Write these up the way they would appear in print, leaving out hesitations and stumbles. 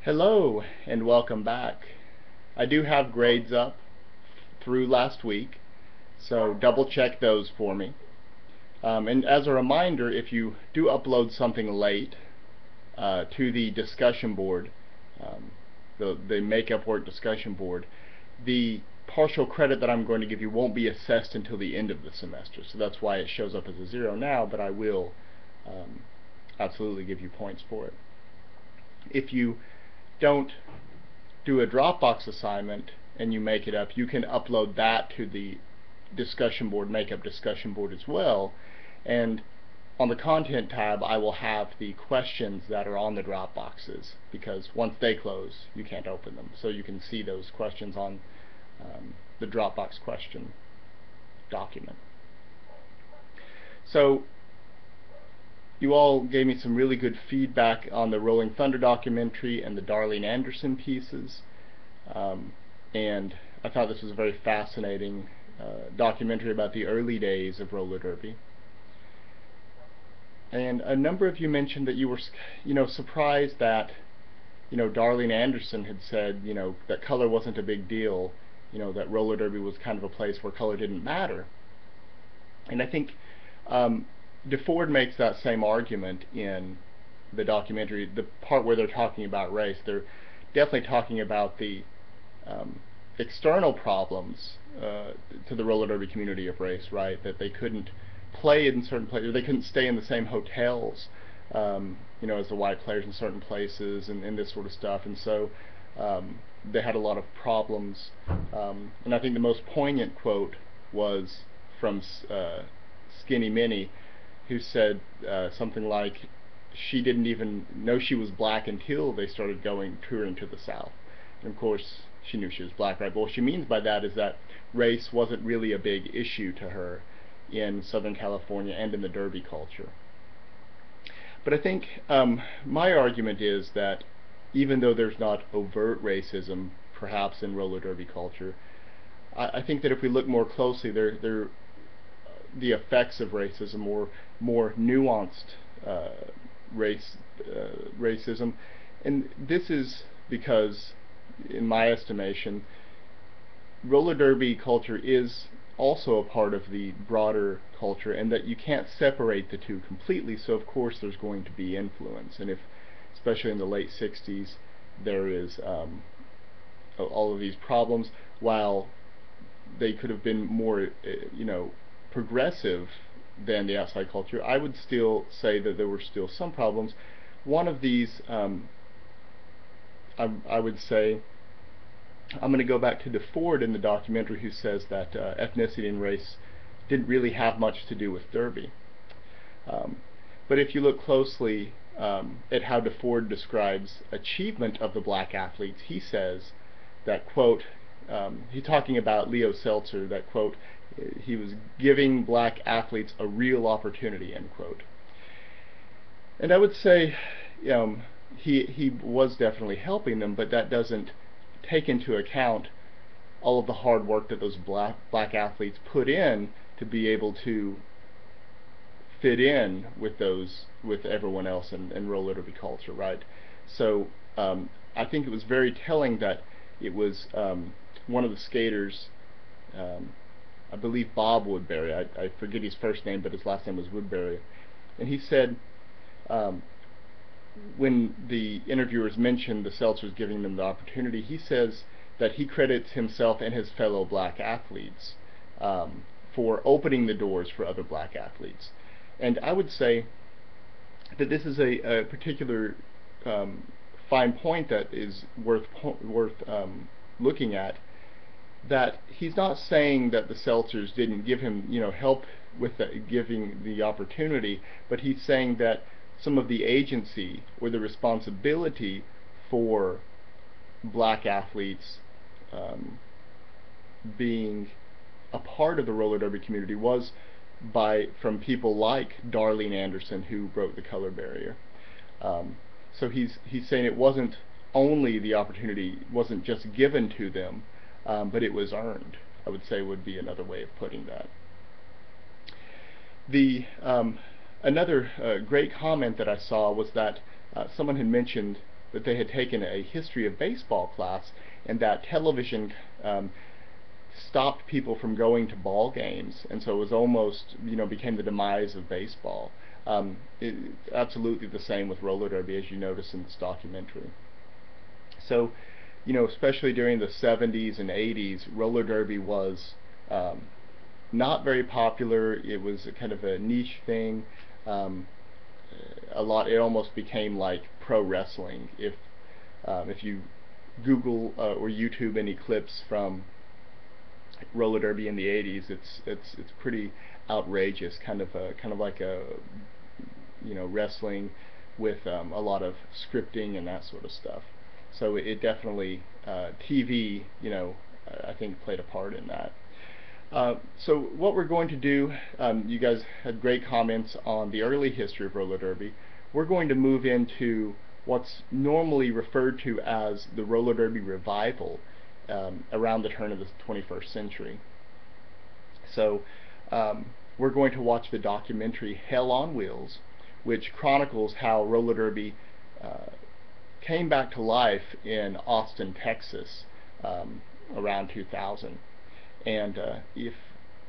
Hello and welcome back. I do have grades up through last week, so double check those for me. And as a reminder, if you do upload something late to the discussion board, the makeup work discussion board, the partial credit that I'm going to give you won't be assessed until the end of the semester. So that's why it shows up as a 0 now, but I will absolutely give you points for it. If you don't do a Dropbox assignment and you make it up, you can upload that to the discussion board, makeup discussion board as well. And on the content tab, I will have the questions that are on the Dropboxes, because once they close, you can't open them. So you can see those questions on the Dropbox question document. So you all gave me some really good feedback on the Rolling Thunder documentary and the Darlene Anderson pieces, and I thought this was a very fascinating documentary about the early days of roller derby. And a number of you mentioned that you were, surprised that, Darlene Anderson had said, that color wasn't a big deal, that roller derby was kind of a place where color didn't matter. And I think DeFord makes that same argument in the documentary. The part where they're talking about race, they're definitely talking about the external problems to the roller derby community of race, right? That they couldn't play in certain places, or they couldn't stay in the same hotels, as the white players in certain places, and this sort of stuff. And so they had a lot of problems. And I think the most poignant quote was from Skinny Minnie, who said something like, she didn't even know she was black until they started touring to the South. And of course, she knew she was black, right? But what she means by that is that race wasn't really a big issue to her in Southern California and in the derby culture. But I think my argument is that even though there's not overt racism, perhaps, in roller derby culture, I think that if we look more closely, the effects of racism, or more nuanced racism. And this is because, in my estimation, roller derby culture is also a part of the broader culture, and that you can't separate the two completely. So of course there's going to be influence, and if, especially in the late 60s, there is all of these problems, while they could have been more progressive than the outside culture, I would still say that there were still some problems. One of these, I would say, I'm going to go back to DeFord in the documentary, who says that ethnicity and race didn't really have much to do with derby. But if you look closely at how DeFord describes achievement of the black athletes, he says that, quote, he's talking about Leo Seltzer, that, quote, he was giving black athletes a real opportunity, end quote. And I would say he was definitely helping them, but that doesn't take into account all of the hard work that those black athletes put in to be able to fit in with everyone else in roller derby culture, right? So I think it was very telling that it was one of the skaters, I believe Bob Woodbury, I forget his first name, but his last name was Woodbury, and he said, when the interviewers mentioned the Seltzers giving them the opportunity, he says that he credits himself and his fellow black athletes for opening the doors for other black athletes. And I would say that this is a particular fine point that is worth looking at, that he's not saying that the Seltzers didn't give him help with giving the opportunity, but he's saying that some of the agency or the responsibility for black athletes being a part of the roller derby community was from people like Darlene Anderson, who broke the color barrier. So he's saying it wasn't only the opportunity, wasn't just given to them, but it was earned, I would say, would be another way of putting that. Another great comment that I saw was that someone had mentioned that they had taken a history of baseball class, and that television stopped people from going to ball games, and so it was almost, became the demise of baseball. Absolutely the same with roller derby, as you notice in this documentary. So, especially during the 70s and 80s, roller derby was not very popular. It was a kind of a niche thing. It almost became like pro wrestling. If you Google or YouTube any clips from roller derby in the 80s, it's pretty outrageous, kind of like a wrestling with a lot of scripting and that sort of stuff. So it definitely TV, I think played a part in that. So what we're going to do, you guys had great comments on the early history of roller derby. We're going to move into what's normally referred to as the roller derby revival around the turn of the 21st century. So we're going to watch the documentary Hell on Wheels, which chronicles how roller derby came back to life in Austin, Texas around 2000. And if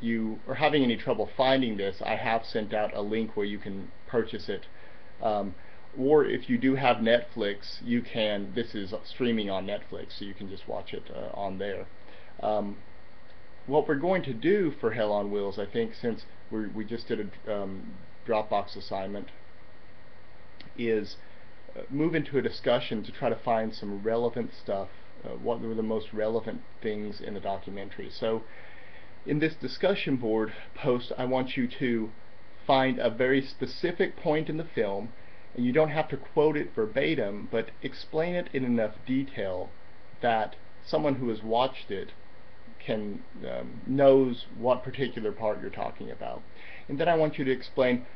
you are having any trouble finding this, I have sent out a link where you can purchase it. Or if you do have Netflix, this is streaming on Netflix, so you can just watch it on there. What we're going to do for Hell on Wheels, I think, since we just did a Dropbox assignment, is move into a discussion to try to find some relevant stuff, what were the most relevant things in the documentary. So in this discussion board post, I want you to find a very specific point in the film, and you don't have to quote it verbatim, but explain it in enough detail that someone who has watched it knows what particular part you're talking about. And then I want you to explain